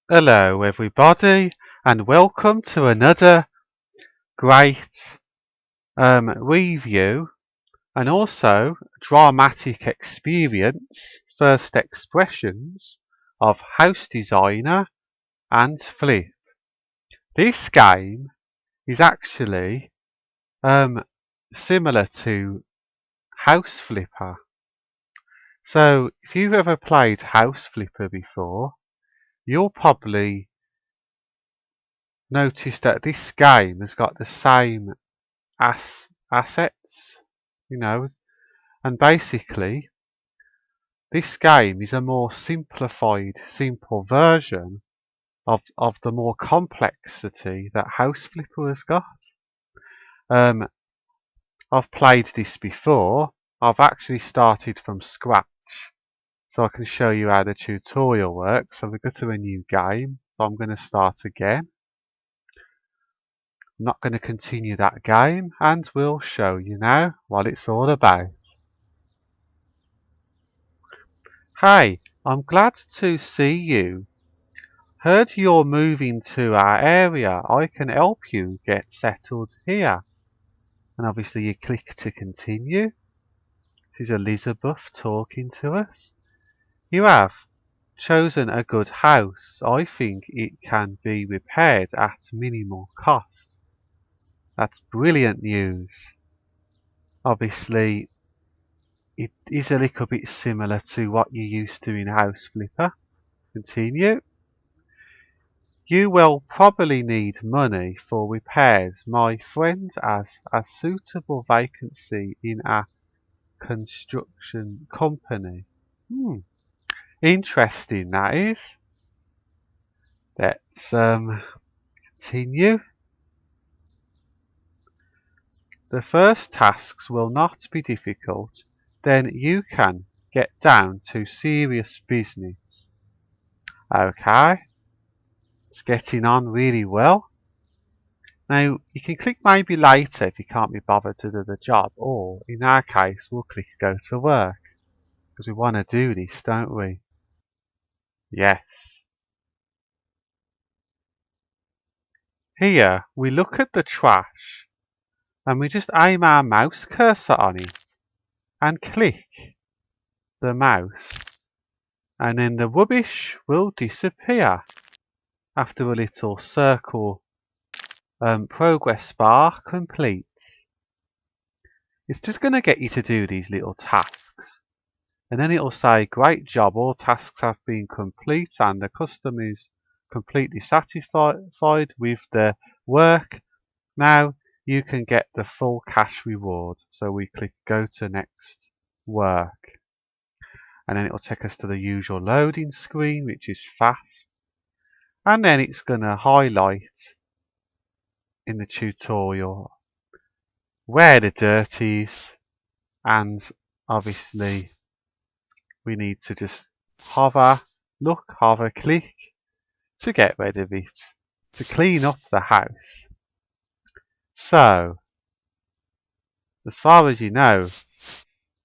Hello everybody and welcome to another great review and also dramatic experience, first expressions of House Designer and Flip. This game is actually similar to House Flipper. So if you've ever played House Flipper before, you'll probably notice that this game has got the same assets, you know, and basically this game is a more simple version of the more complexity that House Flipper has got. Um, I've played this before. I've actually started from scratch, so I can show you how the tutorial works. So we go to a new game, so I'm going to start again. I'm not going to continue that game, and we'll show you now what it's all about. Hi, I'm glad to see you. Heard you're moving to our area. I can help you get settled here. And obviously you click to continue. This is Elizabeth talking to us. You have chosen a good house. I think it can be repaired at minimal cost. That's brilliant news. Obviously, it is a little bit similar to what you used to in House Flipper. Continue. You will probably need money for repairs. My friend has a suitable vacancy in a construction company. Hmm. Interesting that is. Let's continue. The first tasks will not be difficult. Then you can get down to serious business. Okay, it's getting on really well. Now, you can click maybe later if you can't be bothered to do the job, or in our case, we'll click go to work, because we want to do this, don't we? Yes. Here, we look at the trash, and we just aim our mouse cursor on it, and click the mouse, and then the rubbish will disappear after a little circle progress bar completes. It's just going to get you to do these little tasks. And then it'll say, great job, all tasks have been complete and the customer is completely satisfied with the work. Now you can get the full cash reward. So we click go to next work. And then it'll take us to the usual loading screen, which is fast. And then it's going to highlight in the tutorial where the dirt is. And obviously we need to just hover, click to get rid of it, to clean up the house. So, as far as you know,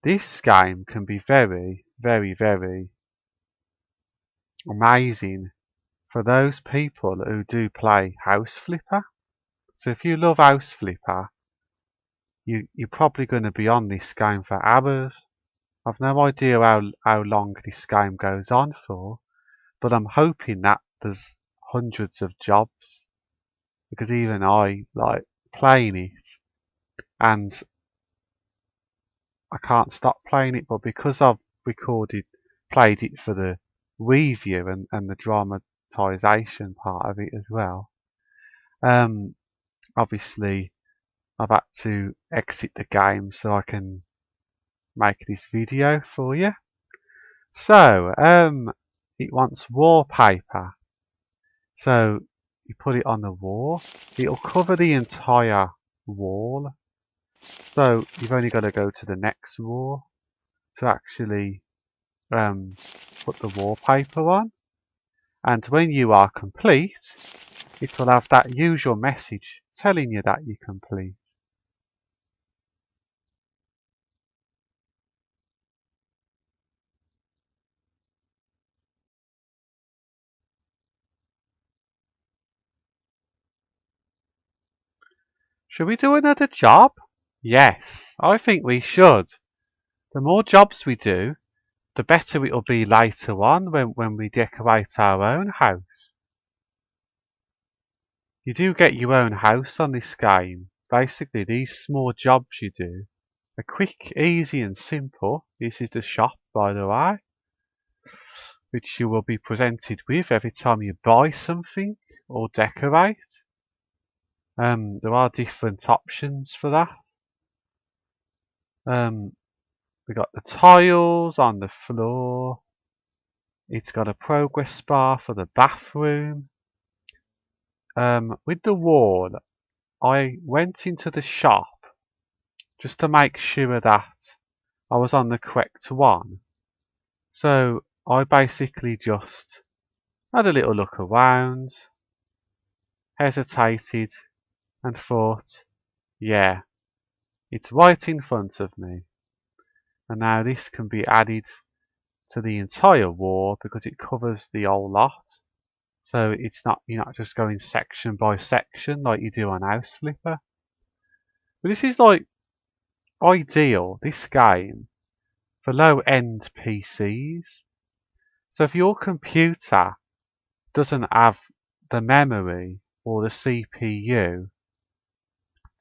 this game can be very, very, very amazing for those people who do play House Flipper. So if you love House Flipper, you're probably going to be on this game for hours. I've no idea how long this game goes on for, but I'm hoping that there's hundreds of jobs, because even I like playing it and I can't stop playing it, but because I've played it for the review and the dramatization part of it as well, um, obviously I've had to exit the game so I can make this video for you. So, it wants wallpaper. So you put it on the wall, it'll cover the entire wall. So you've only got to go to the next wall to actually um, put the wallpaper on. And when you are complete, it will have that usual message telling you that you're complete. Should we do another job? Yes, I think we should. The more jobs we do, the better it'll be later on when we decorate our own house. You do get your own house on this game. Basically, these small jobs you do are quick, easy and simple. This is the shop, by the way, which you will be presented with every time you buy something or decorate. There are different options for that. We got the tiles on the floor. It's got a progress bar for the bathroom. With the wall, I went into the shop just to make sure that I was on the correct one. So I basically just had a little look around, hesitated, and thought, yeah, it's right in front of me. And now this can be added to the entire wall because it covers the whole lot. So you're not just going section by section like you do on House Flipper. But this is like ideal, this game, for low-end PCs. So if your computer doesn't have the memory or the CPU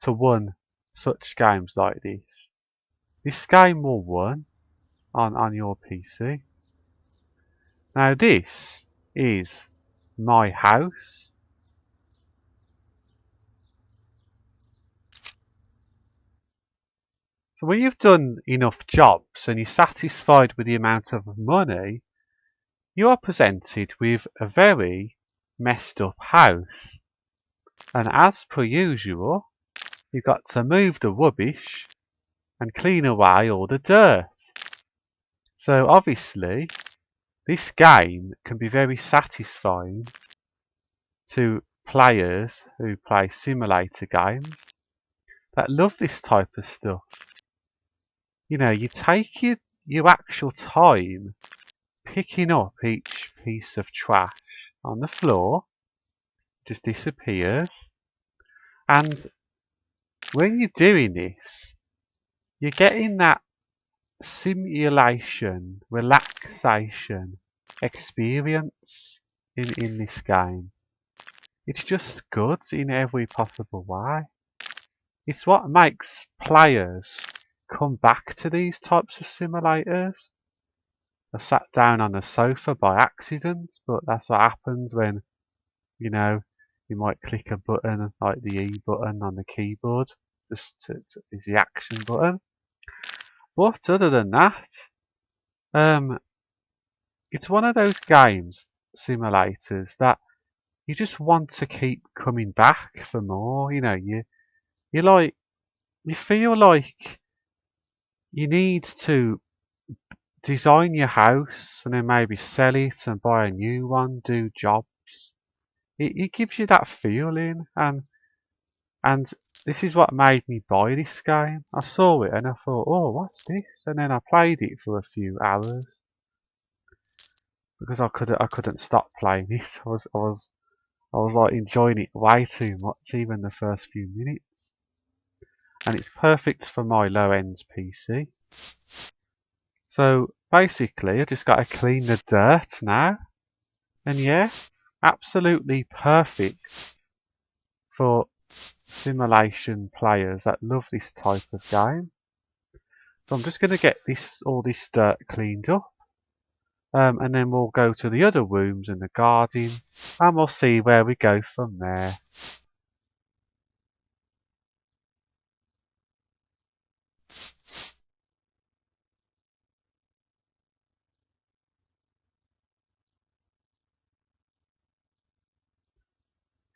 to run such games like this game will run on your PC. Now this is my house. So when you've done enough jobs and you're satisfied with the amount of money, you are presented with a very messed up house. And as per usual, you've got to move the rubbish and clean away all the dirt. So obviously, this game can be very satisfying to players who play simulator games that love this type of stuff. You know, you take your actual time picking up each piece of trash on the floor, just disappears. And when you're doing this, you're getting that simulation, relaxation experience in this game. It's just good in every possible way. It's what makes players come back to these types of simulators. I sat down on a sofa by accident, but that's what happens when, you know, you might click a button like the E button on the keyboard, is the action button. But other than that, um, it's one of those games, simulators, that you just want to keep coming back for more. You know, you like you feel like you need to design your house and then maybe sell it and buy a new one, do jobs. It gives you that feeling, and this is what made me buy this game. I saw it and I thought, oh, what's this? And then I played it for a few hours because I couldn't stop playing it. I was like enjoying it way too much, even the first few minutes. And it's perfect for my low end PC. So basically, I just got to clean the dirt now. And yeah, absolutely perfect for simulation players that love this type of game. So I'm just going to get all this dirt cleaned up. And then we'll go to the other rooms in the garden and we'll see where we go from there.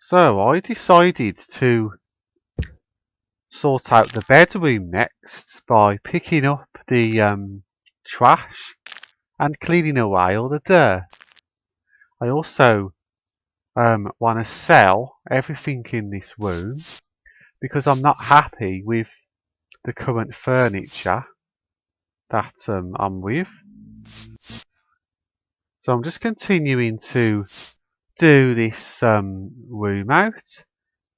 So I decided to sort out the bedroom next by picking up the trash and cleaning away all the dirt. I also want to sell everything in this room because I'm not happy with the current furniture that I'm with. So I'm just continuing to do this room out,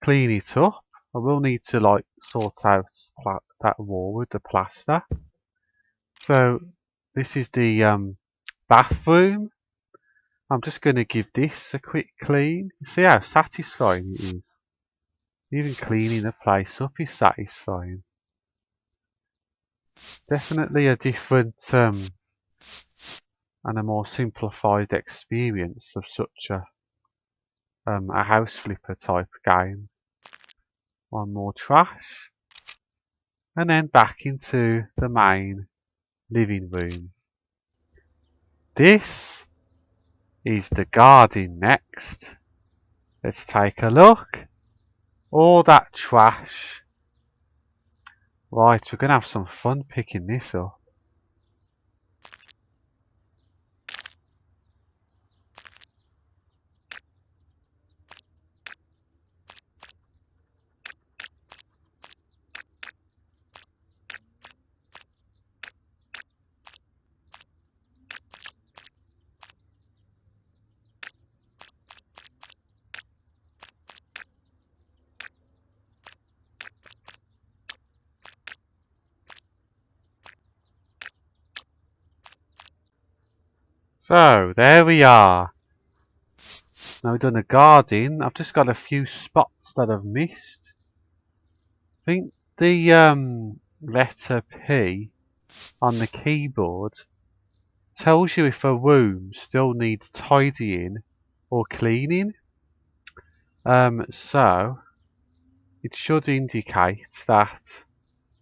clean it up, I will need to like sort out that wall with the plaster. So this is the bathroom. I'm just going to give this a quick clean. See how satisfying it is. Even cleaning the place up is satisfying. Definitely a different and a more simplified experience of such a house flipper type game. One more trash. And then back into the main living room. This is the garden next. Let's take a look. All that trash. Right, we're going to have some fun picking this up. So, there we are. Now we've done the garden. I've just got a few spots that I've missed. I think the letter P on the keyboard tells you if a room still needs tidying or cleaning. So it should indicate that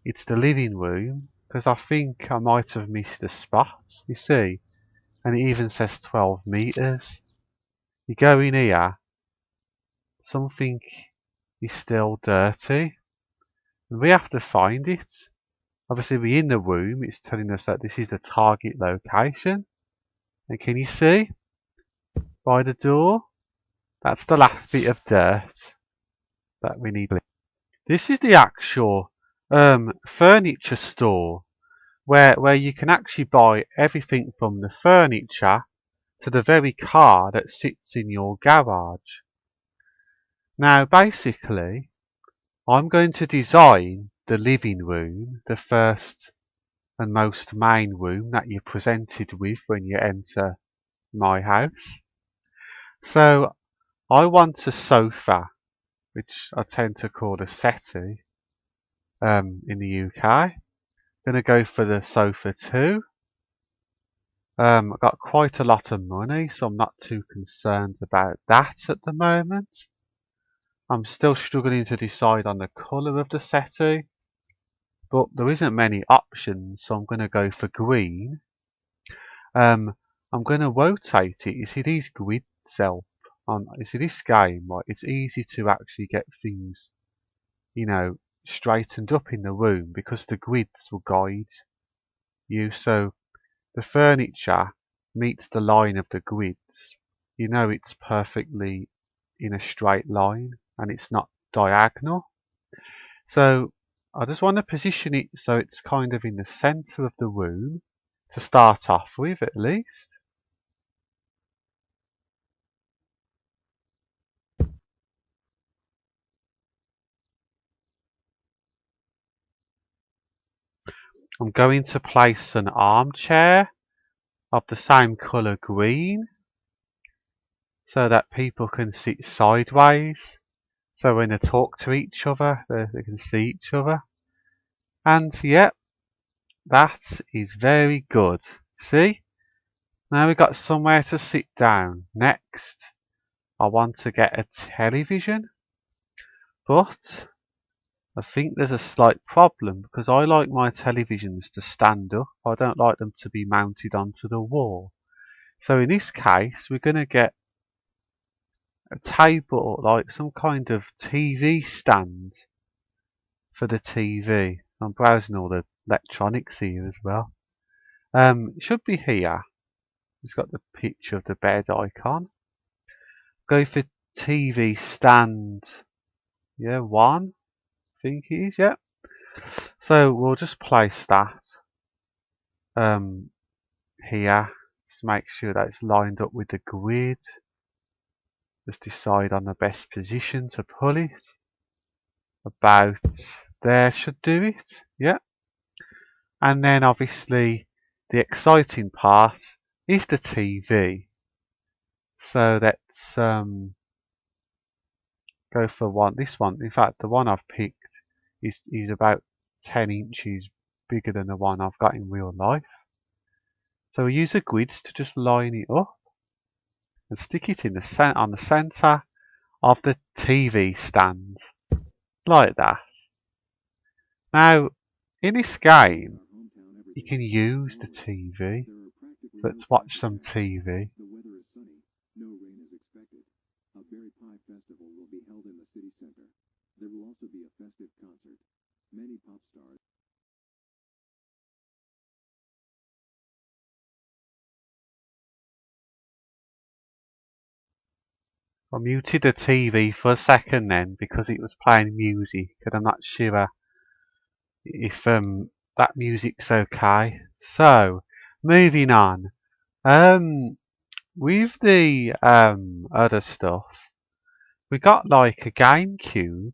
it's the living room, because I think I might have missed a spot, you see, and it even says 12 meters. You go in here, something is still dirty, and we have to find it. Obviously we're in the room, it's telling us that this is the target location, and can you see by the door? That's the last bit of dirt that we need. This is the actual furniture store where you can actually buy everything from the furniture to the very car that sits in your garage. Now basically I'm going to design the living room, the first and most main room that you're presented with when you enter my house. So I want a sofa, which I tend to call a settee in the UK. Gonna go for the sofa 2. I've got quite a lot of money, so I'm not too concerned about that at the moment. I'm still struggling to decide on the colour of the settee, but there isn't many options, so I'm gonna go for green. I'm gonna rotate it. You see these grids help on. You see this game, right? It's easy to actually get things, you know, straightened up in the room because the grids will guide you. So the furniture meets the line of the grids. You know it's perfectly in a straight line and it's not diagonal. So I just want to position it so it's kind of in the center of the room to start off with at least. I'm going to place an armchair of the same colour green so that people can sit sideways. So when they talk to each other, they can see each other. And yep, that is very good. See? Now we've got somewhere to sit down. Next, I want to get a television. But I think there's a slight problem because I like my televisions to stand up. I don't like them to be mounted onto the wall. So in this case, we're going to get a table, like some kind of TV stand for the TV. I'm browsing all the electronics here as well. It should be here. It's got the picture of the bed icon. Go for TV stand. Yeah, 1, I think it is, yeah. So we'll just place that here. Just make sure that it's lined up with the grid. Just decide on the best position to pull it. about there should do it. Yeah. And then obviously the exciting part is the TV. So let's go for this one. In fact, the one I've picked is about 10 inches bigger than the one I've got in real life. So we use the grids to just line it up and stick it in on the center of the TV stand, like that. Now, in this game, you can use the TV. Let's watch some TV. I muted the TV for a second then because it was playing music and I'm not sure if that music's okay. So, moving on. With the other stuff, we got like a GameCube.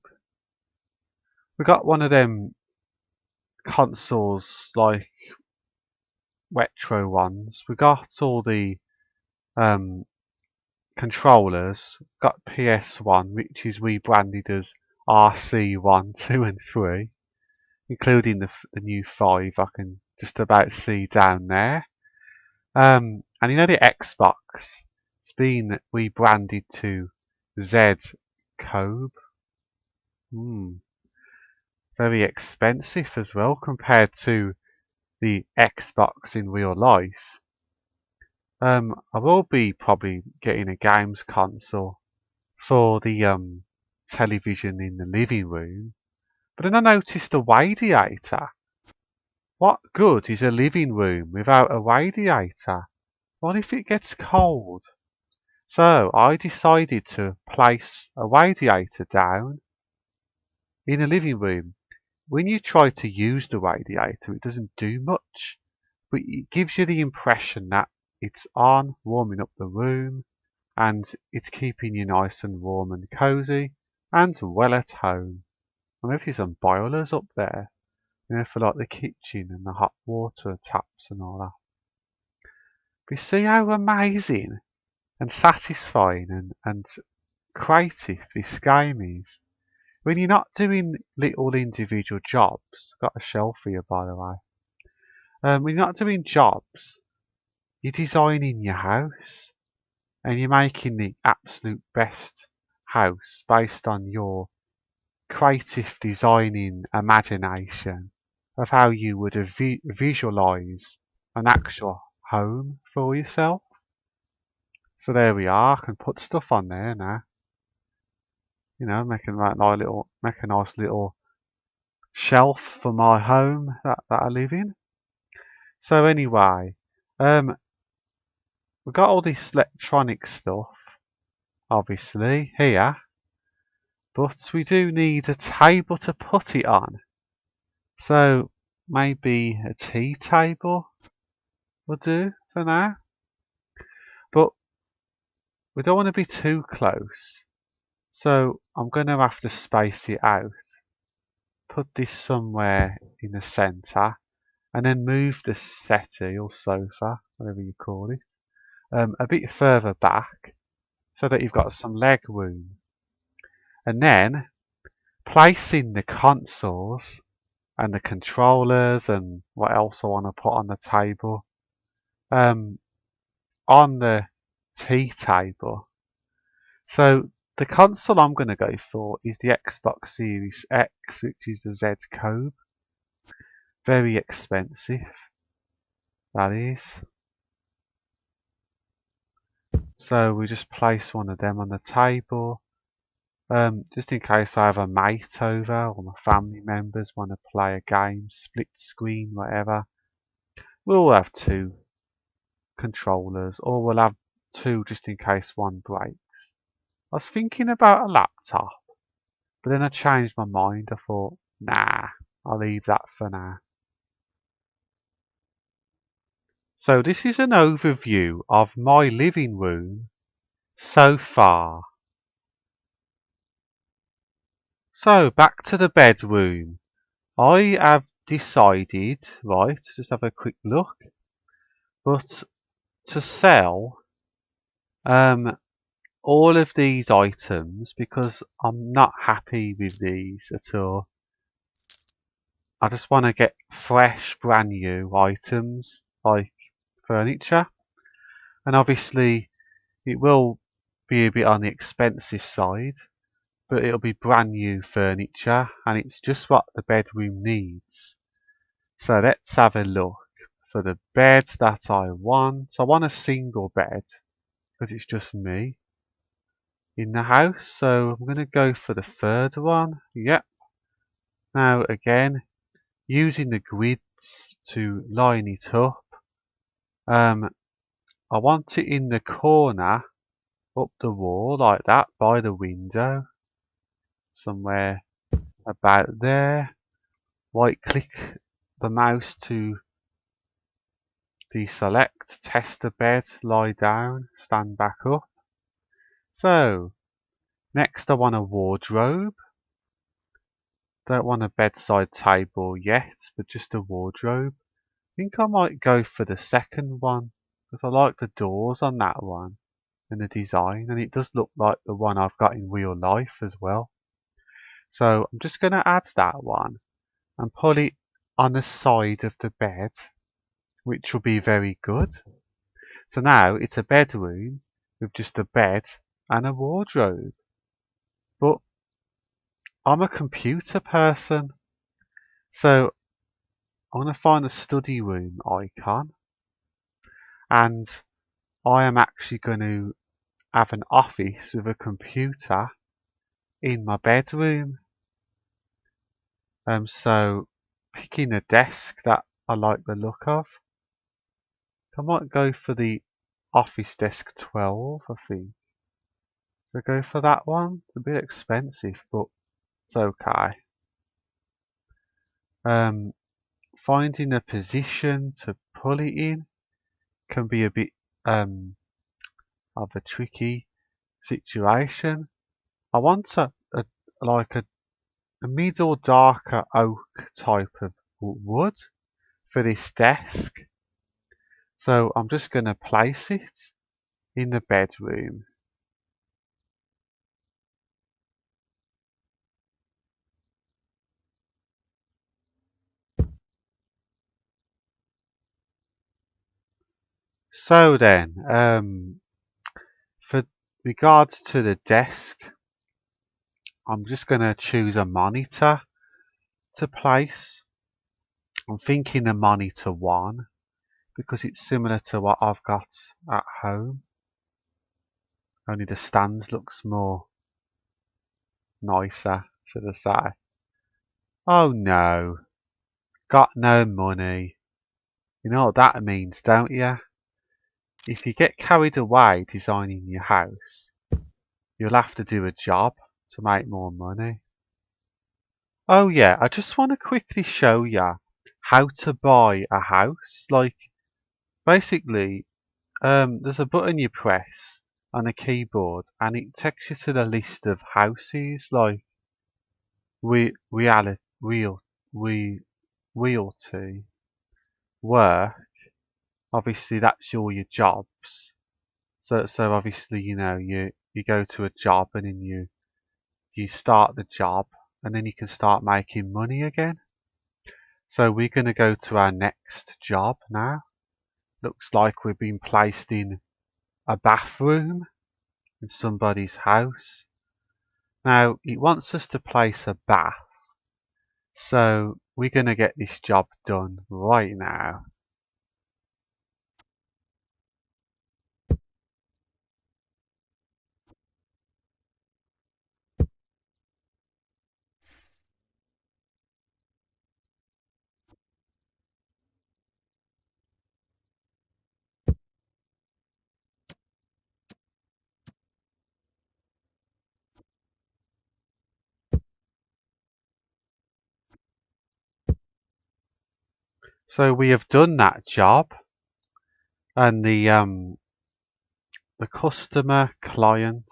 We got one of them consoles like retro ones. We got all the um controllers. Got PS1, which is rebranded as RC1, 2 and 3, including the new 5 I can just about see down there. And you know the Xbox, it's been rebranded to Z Code. Very expensive as well compared to the Xbox in real life. I will be probably getting a games console for the television in the living room. But then I noticed a radiator. What good is a living room without a radiator? What if it gets cold? So I decided to place a radiator down in the living room. When you try to use the radiator, it doesn't do much, but it gives you the impression that it's on, warming up the room, and it's keeping you nice and warm and cozy and well at home. I know there's some boilers up there, for like the kitchen and the hot water taps and all that. But you see how amazing and satisfying and creative this game is. When you're not doing little individual jobs, got a shelf here by the way. When you're not doing jobs, you're designing your house and you're making the absolute best house based on your creative designing imagination of how you would visualize an actual home for yourself. So there we are. I can put stuff on there now. Make a nice little shelf for my home that I live in. So anyway, we've got all this electronic stuff, obviously, here, but we do need a table to put it on. So maybe a tea table will do for now. But we don't want to be too close. So I'm going to have to space it out. Put this somewhere in the centre. And then move the settee or sofa, whatever you call it, a bit further back so that you've got some leg room. And then placing the consoles and the controllers and what else I want to put on the table on the tea table. So the console I'm going to go for is the Xbox Series X, which is the Z Code. Very expensive, that is. So we just place one of them on the table. Just in case I have a mate over or my family members want to play a game, split screen, whatever. We'll have two controllers or we'll have two just in case one breaks. I was thinking about a laptop, but then I changed my mind. I thought, nah, I'll leave that for now. So this is an overview of my living room so far. So back to the bedroom. I have decided, right, just have a quick look, but to sell um all of these items because I'm not happy with these at all. I just want to get fresh, brand new items like furniture, and obviously it will be a bit on the expensive side, but it'll be brand new furniture and it's just what the bedroom needs. So let's have a look for the bed that I want. I want a single bed because it's just me in the house. So I'm going to go for the third one. Yep. Now again, using the grids to line it up. Um, I want it in the corner up the wall like that by the window. Somewhere about there. Right click the mouse to deselect, test the bed, lie down, stand back up. So, next I want a wardrobe. Don't want a bedside table yet, but just a wardrobe. I think I might go for the second one, because I like the doors on that one and the design, and it does look like the one I've got in real life as well. So I'm just going to add that one and put it on the side of the bed, which will be very good. So now it's a bedroom with just a bed and a wardrobe. But I'm a computer person, so I'm going to find a study room icon, and I am actually going to have an office with a computer in my bedroom. So picking a desk that I like the look of. I might go for the Office Desk 12, I think. So go for that one. It's a bit expensive, but it's okay. Um, Finding a position to pull it in can be a bit of a tricky situation. I want like a middle darker oak type of wood for this desk. So I'm just going to place it in the bedroom. So then, for regards to the desk, I'm just going to choose a monitor to place. I'm thinking the monitor 1 because it's similar to what I've got at home. Only the stands looks more nicer, should I say. Oh no, got no money. You know what that means, don't you? If you get carried away designing your house, you'll have to do a job to make more money. Oh yeah, I just want to quickly show you how to buy a house. Like, basically, there's a button you press on a keyboard and it takes you to the list of houses like we reality real we realty work. Obviously that's all your jobs. So obviously, you go to a job and then you start the job and then you can start making money again. So we're gonna go to our next job now. Looks like we've been placed in a bathroom in somebody's house. Now, it wants us to place a bath, so we're going to get this job done right now. So we have done that job, and the customer, client,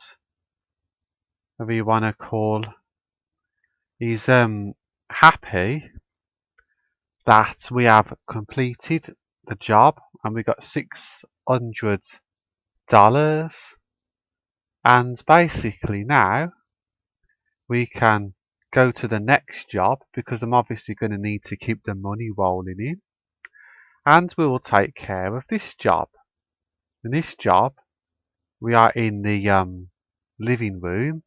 whatever you want to call, He's happy that we have completed the job and we got $600, and basically now we can go to the next job because I'm obviously going to need to keep the money rolling in, and we will take care of this job. In this job, we are in the living room.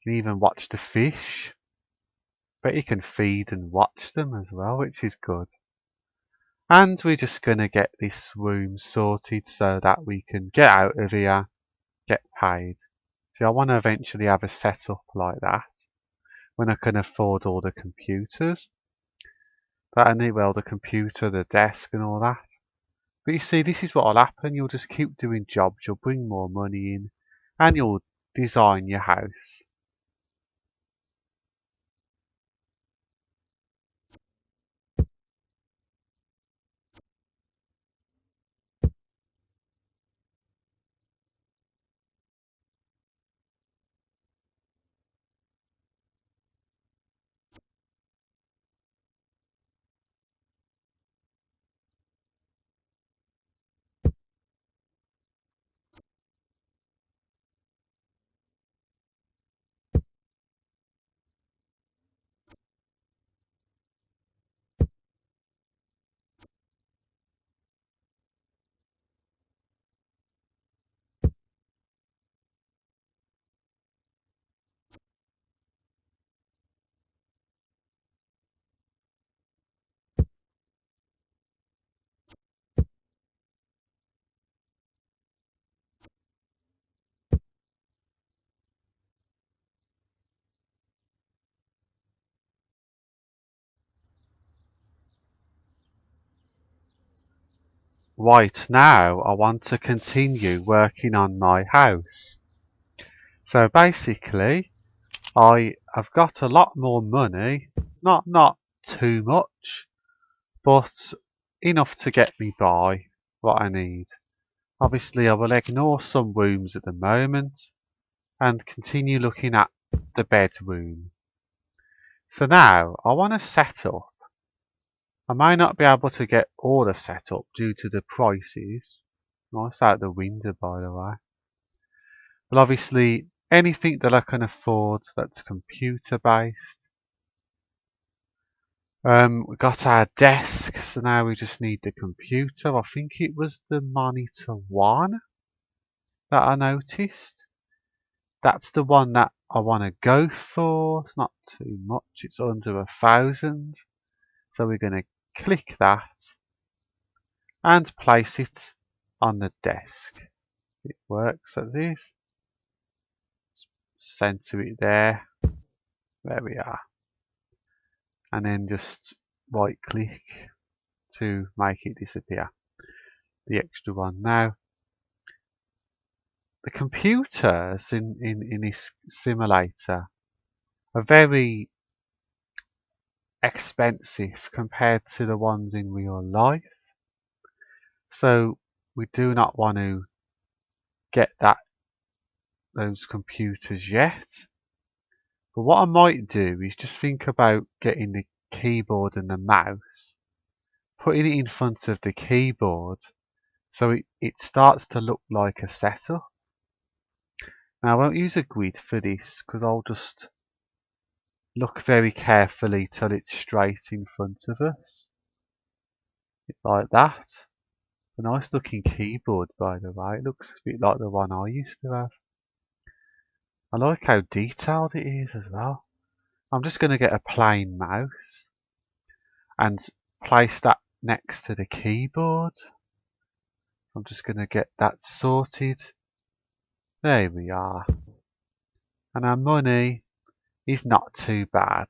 You can even watch the fish, but you can feed and watch them as well, which is good. And we're just going to get this room sorted so that we can get out of here, get paid. See, I want to eventually have a setup like that when I can afford all the computers. That I need, well, the computer, the desk and all that. But you see, this is what will happen. You'll just keep doing jobs, you'll bring more money in, and you'll design your house. Right now, I want to continue working on my house. So basically, I have got a lot more money, not too much, but enough to get me by what I need. Obviously, I will ignore some rooms at the moment and continue looking at the bedroom. So now I want to set up. I may not be able to get all the setup due to the prices. Nice out the window, by the way. But obviously, anything that I can afford that's computer based. We got our desk, so now we just need the computer. I think it was the Monitor 1 that I noticed. That's the one that I want to go for. It's not too much, it's under 1,000. So we're going to click that and place it on the desk. It works like this. Center it there. There we are. And then just right click to make it disappear. The extra one. Now, the computers in this simulator are very expensive compared to the ones in real life. So we do not want to get those computers yet. But what I might do is just think about getting the keyboard and the mouse, putting it in front of the keyboard so it starts to look like a setup. Now I won't use a grid for this because I'll just look very carefully till it's straight in front of us. Like that. A nice looking keyboard, by the way. It looks a bit like the one I used to have. I like how detailed it is as well. I'm just going to get a plain mouse and place that next to the keyboard. I'm just going to get that sorted. There we are. And our money is not too bad.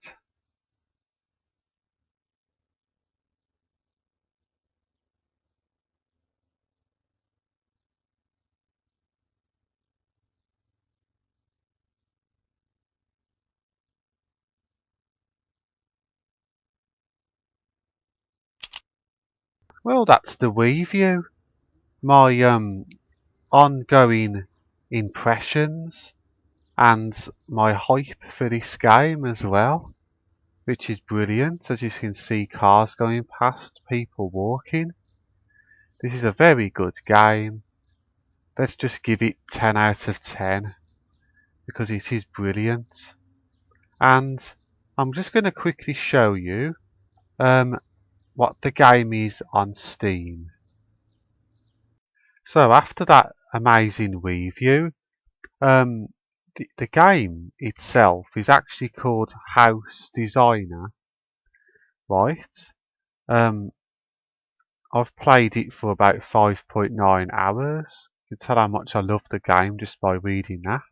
Well, that's the Wii view. My ongoing impressions and my hype for this game as well, which is brilliant. As you can see, cars going past, people walking. This is a very good game. Let's just give it 10 out of 10 because it is brilliant. And I'm just going to quickly show you what the game is on Steam. So after that amazing review, the game itself is actually called House Designer, right? Um, I've played it for about 5.9 hours. You can tell how much I love the game just by reading that.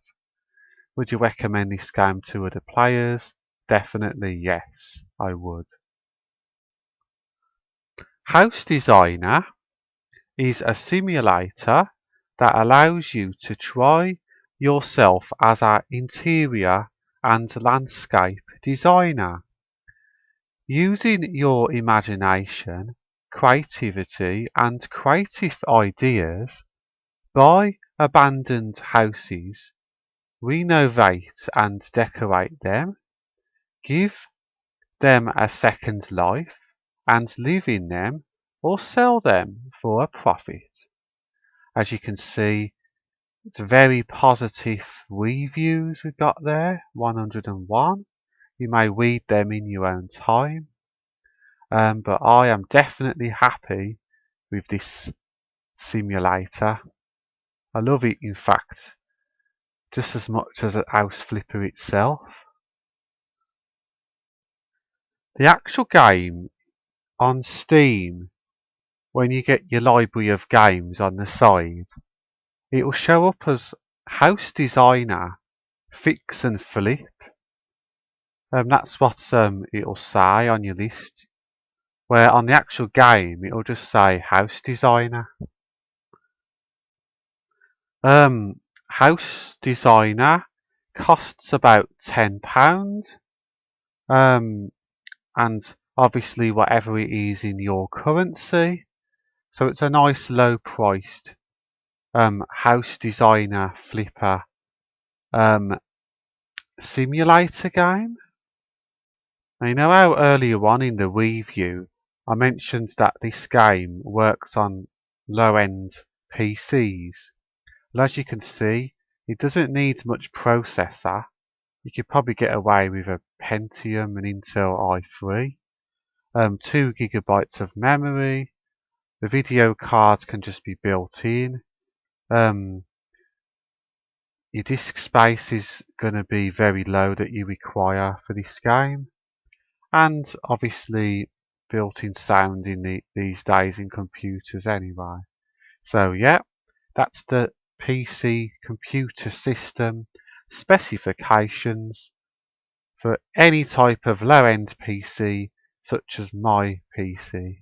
Would you recommend this game to other players? Definitely yes, I would. House Designer is a simulator that allows you to try yourself as an interior and landscape designer. Using your imagination, creativity and creative ideas, buy abandoned houses, renovate and decorate them, give them a second life, and live in them or sell them for a profit. As you can see, it's very positive reviews we've got there, 101. You may read them in your own time. But I am definitely happy with this simulator. I love it, in fact, just as much as House Flipper itself. The actual game on Steam, when you get your library of games on the side, it will show up as House Designer Fix and Flip. That's what it'll say on your list. Where on the actual game, it'll just say House Designer. House Designer costs about £10. And obviously whatever it is in your currency. So it's a nice low priced House Designer Flipper um, simulator game. Now, you know how earlier on in the review I mentioned that this game works on low-end PCs. Well, as you can see, it doesn't need much processor. You could probably get away with a Pentium and Intel i3. 2 gigabytes of memory. The video card can just be built in. Your disk space is going to be very low that you require for this game. And obviously built-in sound in these days in computers anyway. So yeah, that's the PC computer system specifications for any type of low-end PC such as my PC.